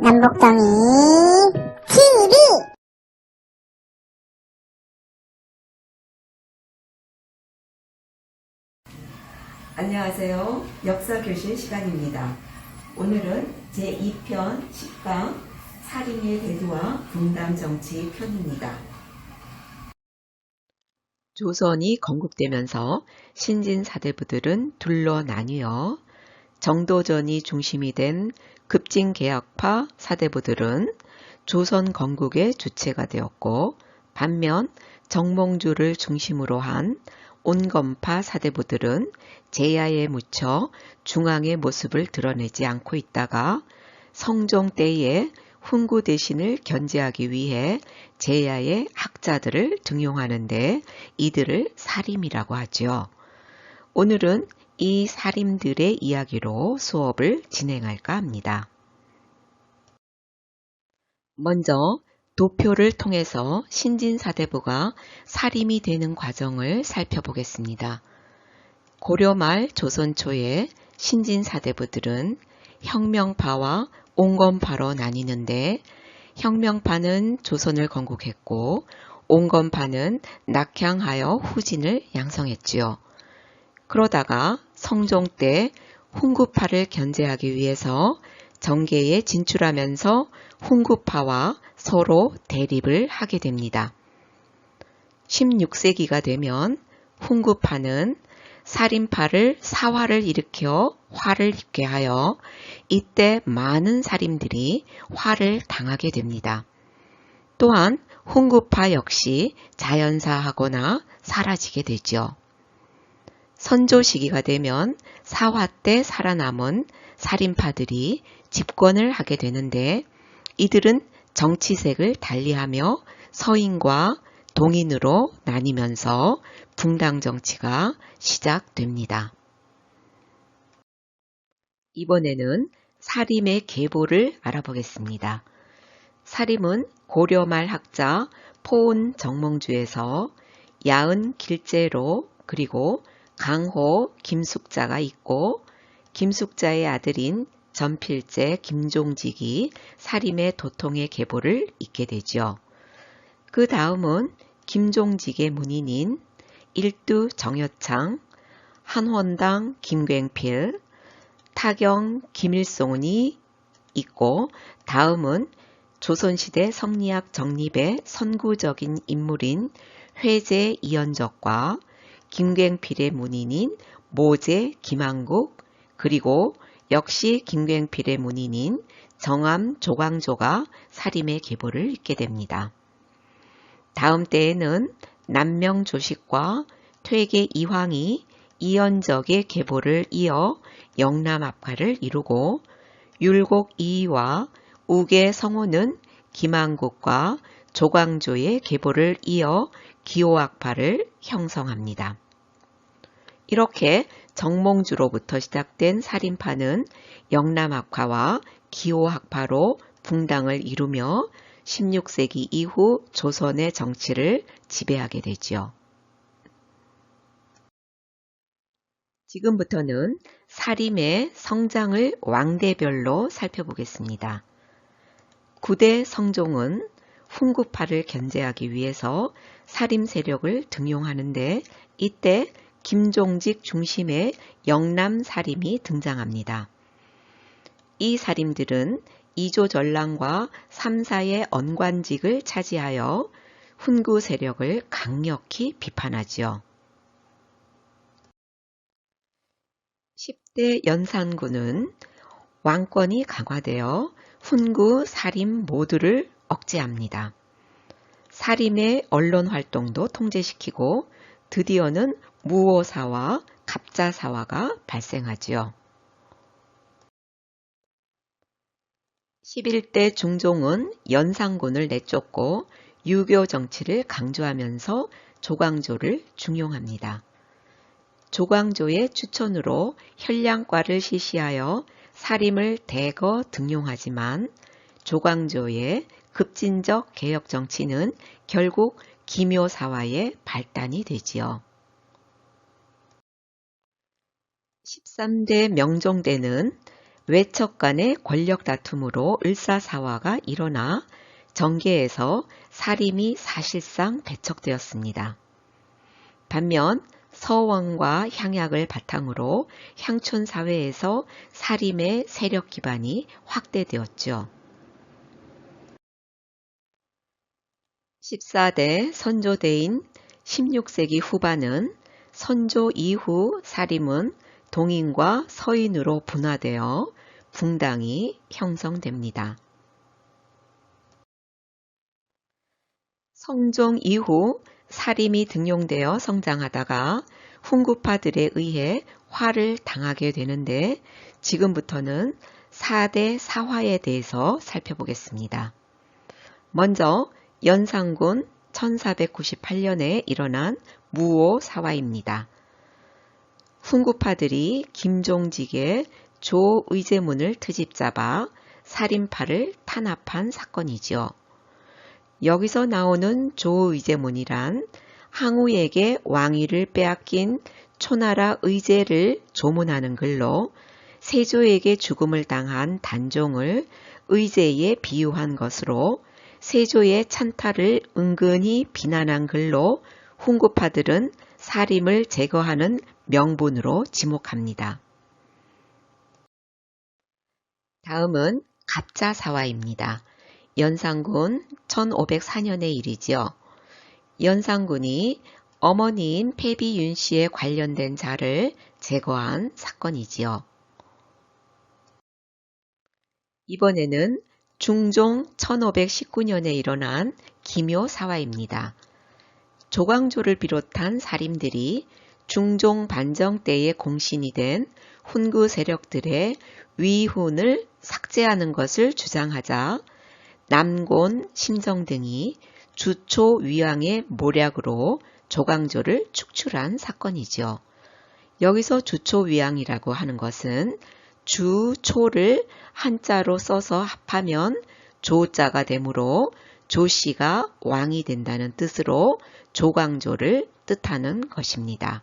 남북정이 TV. 안녕하세요. 역사교실 시간입니다. 오늘은 제2편 10강 살인의 대두와 분당정치 편입니다. 조선이 건국되면서 신진사대부들은 둘로 나뉘어 정도전이 중심이 된 급진개혁파 사대부들은 조선 건국의 주체가 되었고, 반면 정몽주를 중심으로 한 온건파 사대부들은 제야에 묻혀 중앙의 모습을 드러내지 않고 있다가 성종 때에 훈구 대신을 견제하기 위해 제야의 학자들을 등용하는데 이들을 사림이라고 하죠. 오늘은 이 사림들의 이야기로 수업을 진행할까 합니다. 먼저 도표를 통해서 신진사대부가 사림이 되는 과정을 살펴보겠습니다. 고려 말 조선 초에 신진사대부들은 혁명파와 온건파로 나뉘는데, 혁명파는 조선을 건국했고 온건파는 낙향하여 후진을 양성했지요. 그러다가 성종 때 훈구파를 견제하기 위해서 정계에 진출하면서 훈구파와 서로 대립을 하게 됩니다. 16세기가 되면 훈구파는 살인파를 사화를 일으켜 화를 입게 하여 이때 많은 살인들이 화를 당하게 됩니다. 또한 훈구파 역시 자연사하거나 사라지게 되죠. 선조 시기가 되면 사화 때 살아남은 살인파들이 집권을 하게 되는데, 이들은 정치색을 달리하며 서인과 동인으로 나뉘면서 붕당 정치가 시작됩니다. 이번에는 사림의 계보를 알아보겠습니다. 사림은 고려말 학자 포은 정몽주에서 야은 길제로 그리고 강호 김숙자가 있고, 김숙자의 아들인 전필제 김종직이 사림의 도통의 계보를 잇게 되죠. 그 다음은 김종직의 문인인 일두 정여창, 한원당 김굉필, 타경 김일송이 있고, 다음은 조선시대 성리학 정립의 선구적인 인물인 회제 이연적과 김굉필의 문인인 모제 김한국, 그리고 역시 김굉필의 문인인 정암 조광조가 사림의 계보를 잇게 됩니다. 다음 때에는 남명 조식과 퇴계 이황이 이연적의 계보를 이어 영남학파를 이루고, 율곡 이이와 우계 성호는 김한국과 조광조의 계보를 이어 기호학파를 형성합니다. 이렇게 정몽주로부터 시작된 살인파는 영남학파와 기호학파로 붕당을 이루며 16세기 이후 조선의 정치를 지배하게 되지요. 지금부터는 사림의 성장을 왕대별로 살펴보겠습니다. 9대 성종은 훈구파를 견제하기 위해서 사림 세력을 등용하는데, 이때 김종직 중심의 영남 사림이 등장합니다. 이 사림들은 이조 전랑과 3사의 언관직을 차지하여 훈구 세력을 강력히 비판하지요. 10대 연산군은 왕권이 강화되어 훈구, 사림 모두를 억제합니다. 사림의 언론 활동도 통제시키고 드디어는 무오사와 갑자사화가 발생하지요. 11대 중종은 연산군을 내쫓고 유교 정치를 강조하면서 조광조를 중용합니다. 조광조의 추천으로 현량과를 시시하여 사림을 대거 등용하지만 조광조의 급진적 개혁 정치는 결국 기묘사화의 발단이 되지요. 13대 명종대는 외척 간의 권력 다툼으로 을사사화가 일어나 정계에서 살임이 사실상 배척되었습니다. 반면 서원과 향약을 바탕으로 향촌 사회에서 살임의 세력 기반이 확대되었죠. 14대 선조대인 16세기 후반은 선조 이후 살임은 동인과 서인으로 분화되어 붕당이 형성됩니다. 성종 이후 살임이 등용되어 성장하다가 훈구파들에 의해 화를 당하게 되는데 지금부터는 4대 사화에 대해서 살펴보겠습니다. 먼저 연산군 1498년에 일어난 무오사화입니다. 훈구파들이 김종직의 조의제문을 트집잡아 살인파를 탄압한 사건이지요. 여기서 나오는 조의제문이란 항우에게 왕위를 빼앗긴 초나라 의제를 조문하는 글로 세조에게 죽음을 당한 단종을 의제에 비유한 것으로 세조의 찬탈을 은근히 비난한 글로 훈구파들은 살임을 제거하는 명분으로 지목합니다. 다음은 갑자사화입니다. 연산군 1504년의 일이지요. 연산군이 어머니인 패비윤 씨에 관련된 자를 제거한 사건이지요. 이번에는 중종 1519년에 일어난 기묘사화입니다. 조광조를 비롯한 살인들이 중종 반정 때의 공신이 된 훈구 세력들의 위훈을 삭제하는 것을 주장하자 남곤, 심성 등이 주초 위왕의 모략으로 조광조를 축출한 사건이죠. 여기서 주초 위왕이라고 하는 것은 주초를 한자로 써서 합하면 조자가 되므로 조씨가 왕이 된다는 뜻으로 조광조를 뜻하는 것입니다.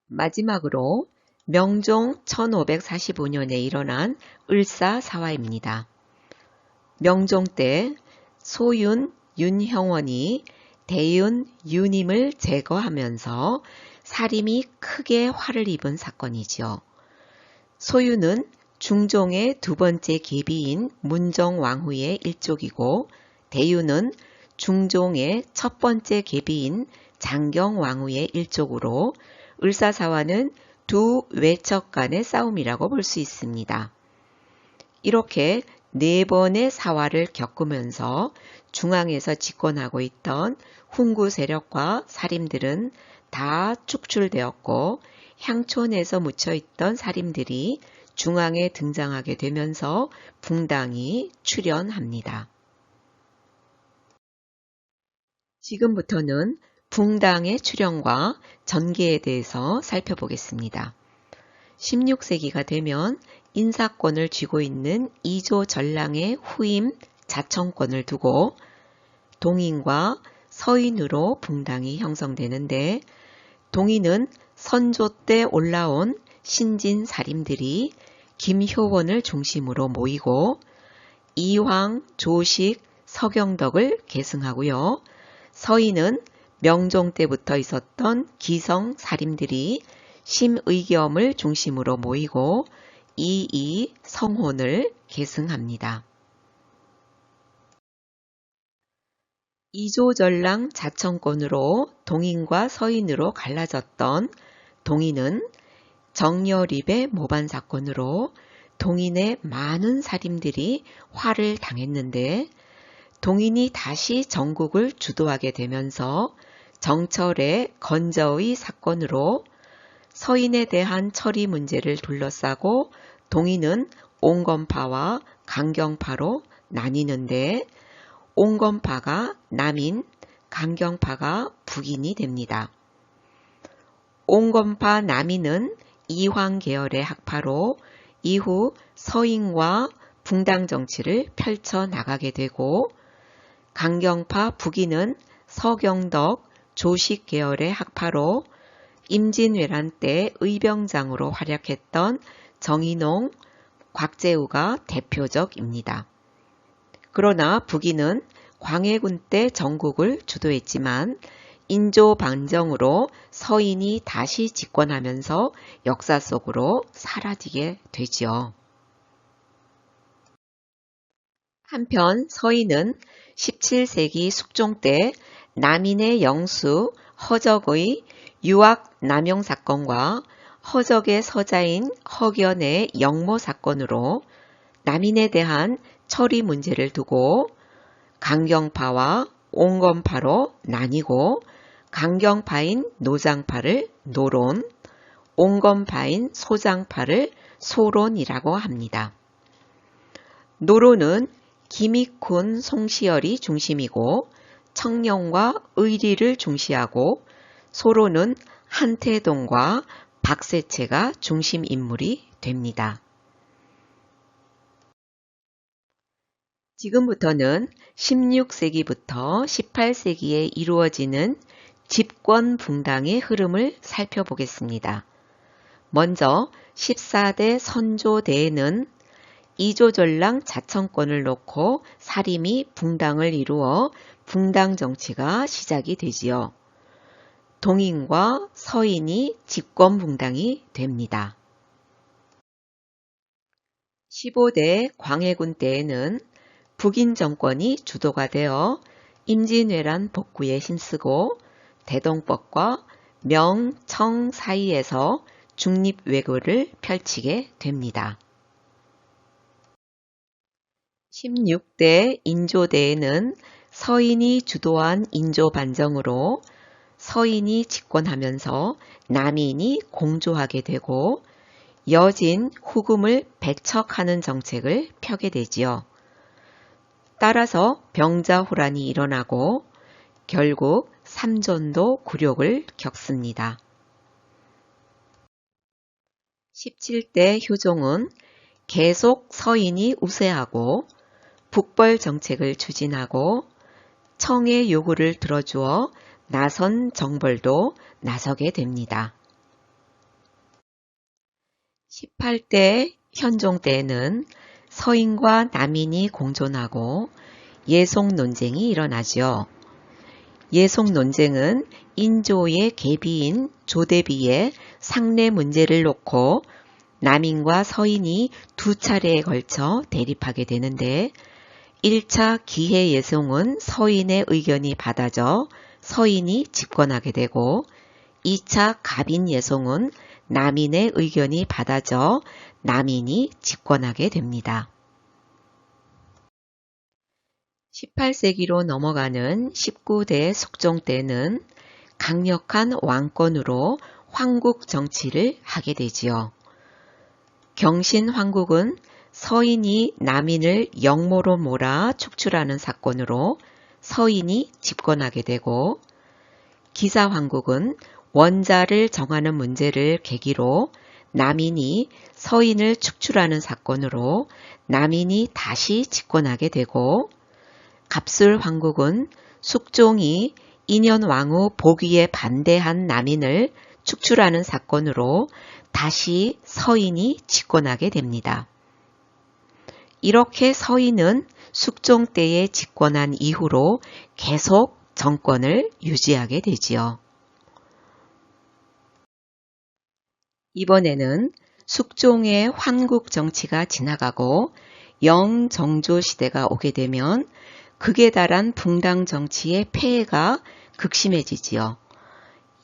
마지막으로 명종 1545년에 일어난 을사사화입니다. 명종 때 소윤, 윤형원이 대윤, 윤임을 제거하면서 살임이 크게 화를 입은 사건이지요. 소윤은 중종의 두 번째 계비인 문정왕후의 일족이고 대윤은 중종의 첫 번째 계비인 장경왕후의 일족으로 을사사화는 두 외척 간의 싸움이라고 볼 수 있습니다. 이렇게 4번의 사화를 겪으면서 중앙에서 집권하고 있던 훈구 세력과 살인들은 다 축출되었고 향촌에서 묻혀있던 살인들이 중앙에 등장하게 되면서 붕당이 출현합니다. 지금부터는 붕당의 출현과 전개에 대해서 살펴보겠습니다. 16세기가 되면 인사권을 쥐고 있는 이조 전랑의 후임 자청권을 두고 동인과 서인으로 붕당이 형성되는데 동인은 선조 때 올라온 신진 살인들이 김효원을 중심으로 모이고 이황, 조식, 서경덕을 계승하고요. 서인은 명종 때부터 있었던 기성 살인들이 심의겸을 중심으로 모이고 이이 성혼을 계승합니다. 이조전랑 자청권으로 동인과 서인으로 갈라졌던 동인은 정여립의 모반 사건으로 동인의 많은 살인들이 화를 당했는데 동인이 다시 전국을 주도하게 되면서 정철의 건저의 사건으로 서인에 대한 처리 문제를 둘러싸고 동인은 옹건파와 강경파로 나뉘는데 옹건파가 남인, 강경파가 북인이 됩니다. 옹건파 남인은 이황 계열의 학파로 이후 서인과 붕당 정치를 펼쳐 나가게 되고 강경파 북인은 서경덕, 조식 계열의 학파로 임진왜란 때 의병장으로 활약했던 정인홍, 곽재우가 대표적입니다. 그러나 북인은 광해군 때 전국을 주도했지만 인조 반정으로 서인이 다시 집권하면서 역사 속으로 사라지게 되지요. 한편 서인은 17세기 숙종 때 남인의 영수 허적의 유학 남용 사건과 허적의 서자인 허견의 영모 사건으로 남인에 대한 처리 문제를 두고 강경파와 옹건파로 나뉘고 강경파인 노장파를 노론, 옹건파인 소장파를 소론이라고 합니다. 노론은 김익훈, 송시열이 중심이고 청령과 의리를 중시하고 소론은 한태동과 박세채가 중심 인물이 됩니다. 지금부터는 16세기부터 18세기에 이루어지는 집권 붕당의 흐름을 살펴보겠습니다. 먼저 14대 선조대에는 이조전랑 자청권을 놓고 사림이 붕당을 이루어 붕당 정치가 시작이 되지요. 동인과 서인이 집권 붕당이 됩니다. 15대 광해군 때에는 북인 정권이 주도가 되어 임진왜란 복구에 힘쓰고 대동법과 명, 청 사이에서 중립외교를 펼치게 됩니다. 16대 인조대에는 서인이 주도한 인조반정으로 서인이 집권하면서 남인이 공조하게 되고 여진, 후금을 배척하는 정책을 펴게 되지요. 따라서 병자호란이 일어나고 결국 삼전도 굴욕을 겪습니다. 17대 효종은 계속 서인이 우세하고 북벌 정책을 추진하고 청의 요구를 들어주어 나선 정벌도 나서게 됩니다. 18대 현종 때에는 서인과 남인이 공존하고 예속 논쟁이 일어나죠. 예속 논쟁은 인조의 계비인 조대비의 상례 문제를 놓고 남인과 서인이 두 차례에 걸쳐 대립하게 되는데 1차 기해 예송은 서인의 의견이 받아져 서인이 집권하게 되고 2차 갑인 예송은 남인의 의견이 받아져 남인이 집권하게 됩니다. 18세기로 넘어가는 19대 숙종 때는 강력한 왕권으로 황국 정치를 하게 되지요. 경신 황국은 서인이 남인을 영모로 몰아 축출하는 사건으로 서인이 집권하게 되고 기사 황국은 원자를 정하는 문제를 계기로 남인이 서인을 축출하는 사건으로 남인이 다시 집권하게 되고 갑술 황국은 숙종이 인현왕후 복위에 반대한 남인을 축출하는 사건으로 다시 서인이 집권하게 됩니다. 이렇게 서인은 숙종 때에 집권한 이후로 계속 정권을 유지하게 되지요. 이번에는 숙종의 황국 정치가 지나가고 영정조 시대가 오게 되면 극에 달한 붕당 정치의 폐해가 극심해지지요.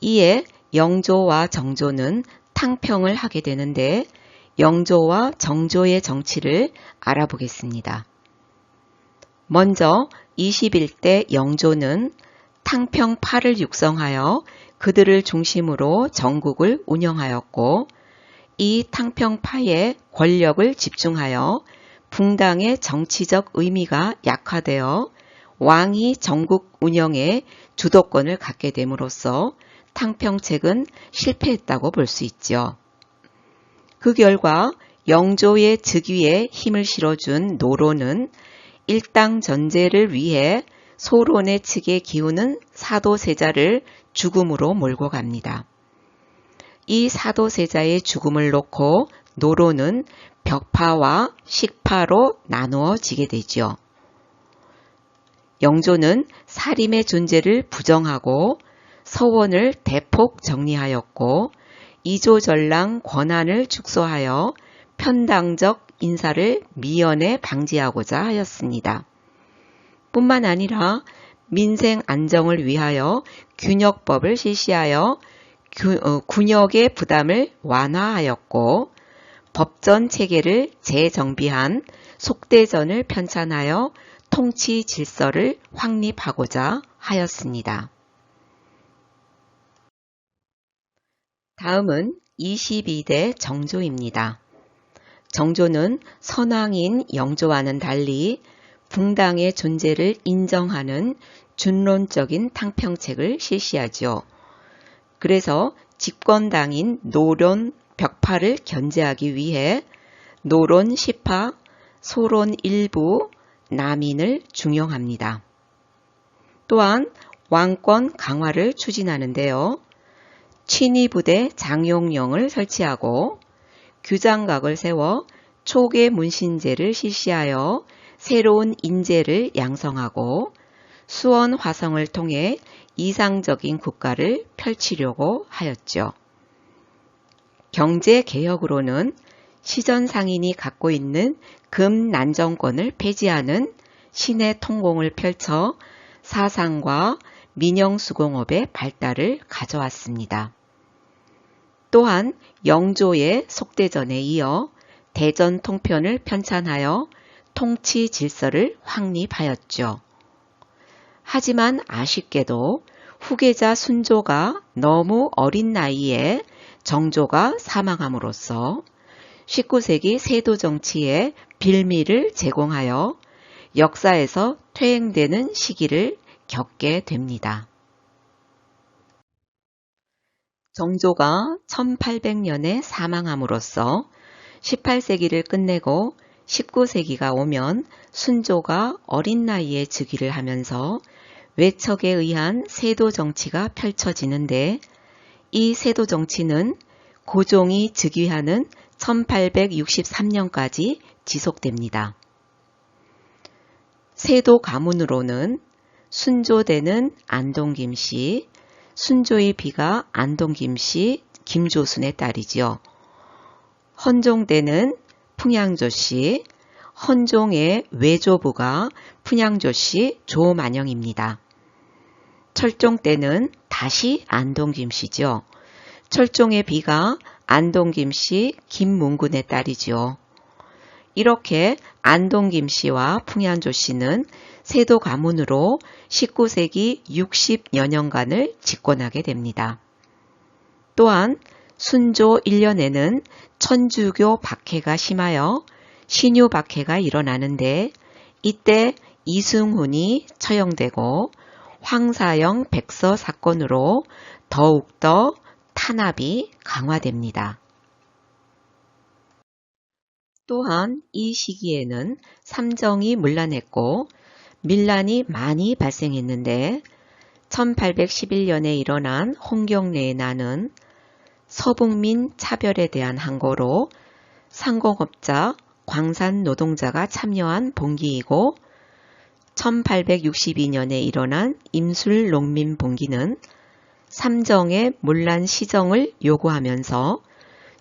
이에 영조와 정조는 탕평을 하게 되는데 영조와 정조의 정치를 알아보겠습니다. 먼저 21대 영조는 탕평파를 육성하여 그들을 중심으로 전국을 운영하였고 이 탕평파의 권력을 집중하여 붕당의 정치적 의미가 약화되어 왕이 전국 운영에 주도권을 갖게 됨으로써 탕평책은 실패했다고 볼 수 있죠. 그 결과 영조의 즉위에 힘을 실어준 노론은 일당 전제를 위해 소론의 측에 기우는 사도세자를 죽음으로 몰고 갑니다. 이 사도세자의 죽음을 놓고 노론은 벽파와 식파로 나누어지게 되죠. 영조는 사림의 존재를 부정하고 서원을 대폭 정리하였고 이조전랑 권한을 축소하여 편당적 인사를 미연에 방지하고자 하였습니다. 뿐만 아니라 민생 안정을 위하여 균역법을 실시하여 군역의 부담을 완화하였고 법전 체계를 재정비한 속대전을 편찬하여 통치 질서를 확립하고자 하였습니다. 다음은 22대 정조입니다. 정조는 선왕인 영조와는 달리 붕당의 존재를 인정하는 준론적인 탕평책을 실시하죠. 그래서 집권당인 노론 벽파를 견제하기 위해 노론 10파, 소론 일부, 남인을 중용합니다. 또한 왕권 강화를 추진하는데요. 친위부대 장용령을 설치하고 규장각을 세워 초계 문신제를 실시하여 새로운 인재를 양성하고 수원 화성을 통해 이상적인 국가를 펼치려고 하였죠. 경제개혁으로는 시전상인이 갖고 있는 금난정권을 폐지하는 신의 통공을 펼쳐 사상과 민영수공업의 발달을 가져왔습니다. 또한 영조의 속대전에 이어 대전 통편을 편찬하여 통치 질서를 확립하였죠. 하지만 아쉽게도 후계자 순조가 너무 어린 나이에 정조가 사망함으로써 19세기 세도 정치에 빌미를 제공하여 역사에서 퇴행되는 시기를 겪게 됩니다. 정조가 1800년에 사망함으로써 18세기를 끝내고 19세기가 오면 순조가 어린 나이에 즉위를 하면서 외척에 의한 세도 정치가 펼쳐지는데 이 세도 정치는 고종이 즉위하는 1863년까지 지속됩니다. 세도 가문으로는 순조 때는 안동 김씨, 순조의 비가 안동 김씨 김조순의 딸이지요. 헌종 때는 풍양조씨, 헌종의 외조부가 풍양조씨 조만영입니다. 철종 때는 다시 안동 김씨죠. 철종의 비가 안동 김씨 김문군의 딸이지요. 이렇게 안동 김씨와 풍양조씨는 세도 가문으로 19세기 60여 년간을 집권하게 됩니다. 또한 순조 1년에는 천주교 박해가 심하여 신유 박해가 일어나는데 이때 이승훈이 처형되고 황사영 백서 사건으로 더욱더 탄압이 강화됩니다. 또한 이 시기에는 삼정이 문란했고 밀란이 많이 발생했는데 1811년에 일어난 홍경래난은 서북민 차별에 대한 항거로 상공업자, 광산 노동자가 참여한 봉기이고 1862년에 일어난 임술 농민 봉기는 삼정의 문란 시정을 요구하면서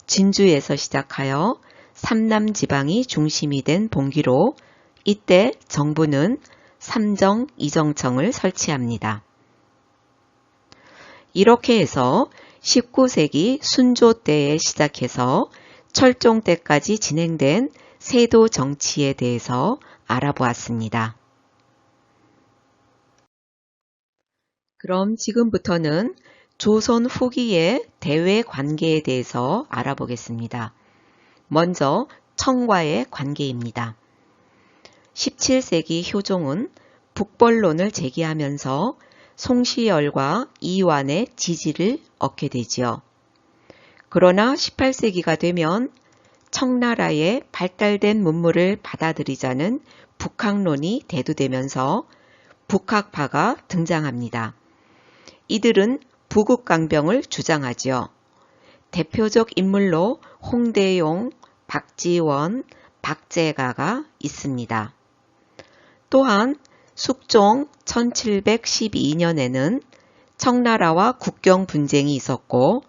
진주에서 시작하여 삼남 지방이 중심이 된 봉기로 이때 정부는 삼정 이정청을 설치합니다. 이렇게 해서 19세기 순조 때에 시작해서 철종 때까지 진행된 세도 정치에 대해서 알아보았습니다. 그럼 지금부터는 조선 후기의 대외 관계에 대해서 알아보겠습니다. 먼저 청과의 관계입니다. 17세기 효종은 북벌론을 제기하면서 송시열과 이완의 지지를 얻게 되지요. 그러나 18세기가 되면 청나라의 발달된 문물을 받아들이자는 북학론이 대두되면서 북학파가 등장합니다. 이들은 부국강병을 주장하지요. 대표적 인물로 홍대용, 박지원, 박재가가 있습니다. 또한 숙종 1712년에는 청나라와 국경 분쟁이 있었고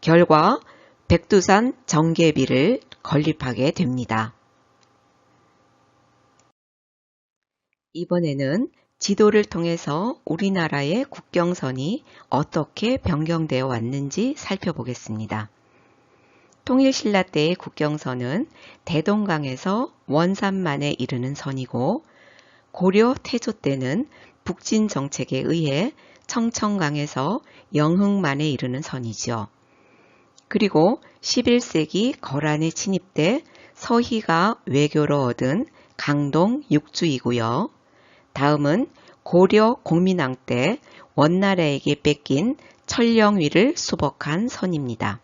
결과 백두산 정계비를 건립하게 됩니다. 이번에는 지도를 통해서 우리나라의 국경선이 어떻게 변경되어 왔는지 살펴보겠습니다. 통일신라 때의 국경선은 대동강에서 원산만에 이르는 선이고 고려 태조 때는 북진 정책에 의해 청천강에서 영흥만에 이르는 선이죠. 그리고 11세기 거란의 침입 때 서희가 외교로 얻은 강동 육주이고요. 다음은 고려 공민왕 때 원나라에게 뺏긴 천령위를 수복한 선입니다.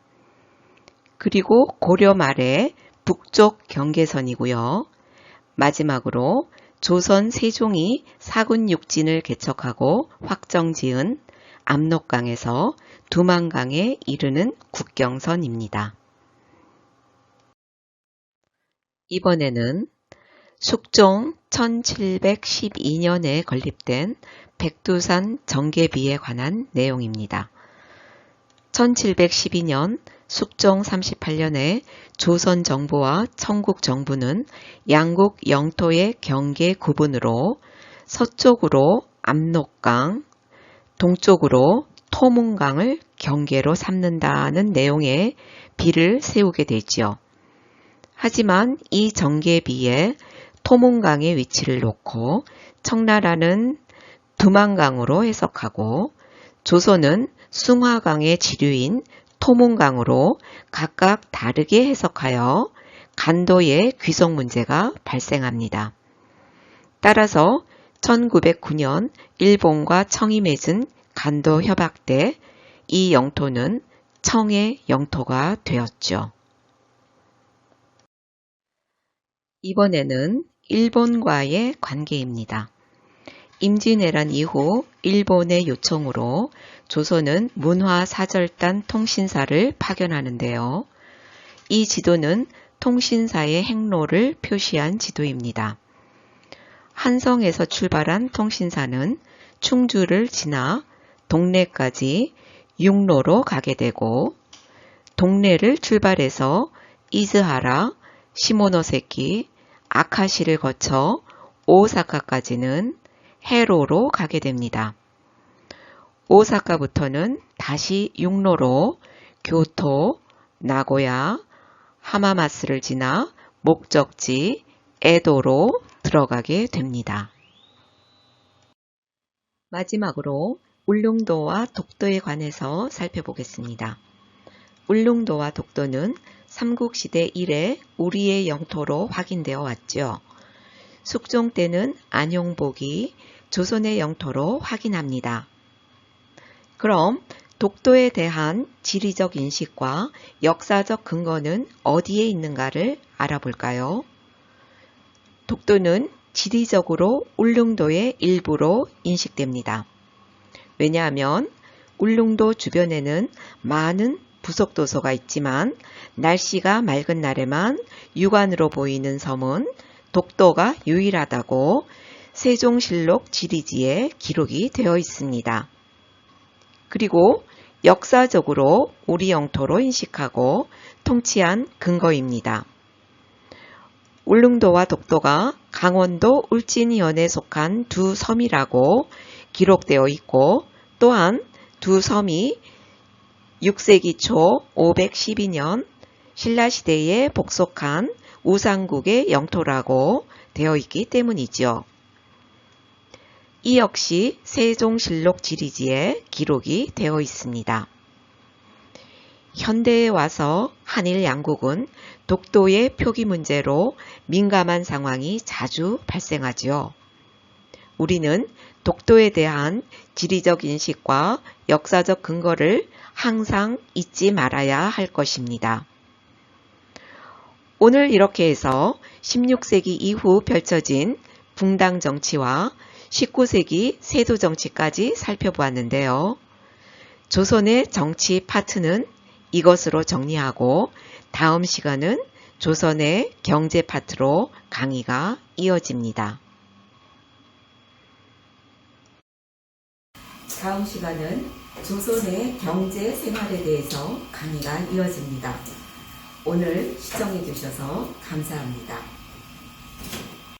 그리고 고려 말에 북쪽 경계선이고요. 마지막으로 조선 세종이 사군육진을 개척하고 확정지은 압록강에서 두만강에 이르는 국경선입니다. 이번에는 숙종 1712년에 건립된 백두산 정계비에 관한 내용입니다. 1712년 숙종 38년에 조선 정부와 청국 정부는 양국 영토의 경계 구분으로 서쪽으로 압록강, 동쪽으로 토문강을 경계로 삼는다는 내용의 비를 세우게 되지요. 하지만 이 정계비에 토문강의 위치를 놓고 청나라는 두만강으로 해석하고 조선은 숭화강의 지류인 토문강으로 각각 다르게 해석하여 간도의 귀속 문제가 발생합니다. 따라서 1909년 일본과 청이 맺은 간도 협약 때 이 영토는 청의 영토가 되었죠. 이번에는 일본과의 관계입니다. 임진왜란 이후 일본의 요청으로 조선은 문화사절단 통신사를 파견하는데요. 이 지도는 통신사의 행로를 표시한 지도입니다. 한성에서 출발한 통신사는 충주를 지나 동래까지 육로로 가게 되고 동래를 출발해서 이즈하라, 시모노세키, 아카시를 거쳐 오사카까지는 해로로 가게 됩니다. 오사카부터는 다시 육로로 교토, 나고야, 하마마스를 지나 목적지 에도로 들어가게 됩니다. 마지막으로 울릉도와 독도에 관해서 살펴보겠습니다. 울릉도와 독도는 삼국시대 이래 우리의 영토로 확인되어 왔죠. 숙종 때는 안용복이 조선의 영토로 확인합니다. 그럼 독도에 대한 지리적 인식과 역사적 근거는 어디에 있는가를 알아볼까요? 독도는 지리적으로 울릉도의 일부로 인식됩니다. 왜냐하면 울릉도 주변에는 많은 부속도서가 있지만 날씨가 맑은 날에만 육안으로 보이는 섬은 독도가 유일하다고 세종실록 지리지에 기록이 되어 있습니다. 그리고 역사적으로 우리 영토로 인식하고 통치한 근거입니다. 울릉도와 독도가 강원도 울진현에 속한 두 섬이라고 기록되어 있고 또한 두 섬이 6세기 초 512년 신라시대에 복속한 우상국의 영토라고 되어 있기 때문이죠. 이 역시 세종실록 지리지에 기록이 되어 있습니다. 현대에 와서 한일 양국은 독도의 표기 문제로 민감한 상황이 자주 발생하지요. 우리는 독도에 대한 지리적 인식과 역사적 근거를 항상 잊지 말아야 할 것입니다. 오늘 이렇게 해서 16세기 이후 펼쳐진 붕당 정치와 19세기 세도 정치까지 살펴보았는데요. 조선의 정치 파트는 이것으로 정리하고 다음 시간은 조선의 경제 파트로 강의가 이어집니다. 다음 시간은 조선의 경제 생활에 대해서 강의가 이어집니다. 오늘 시청해 주셔서 감사합니다.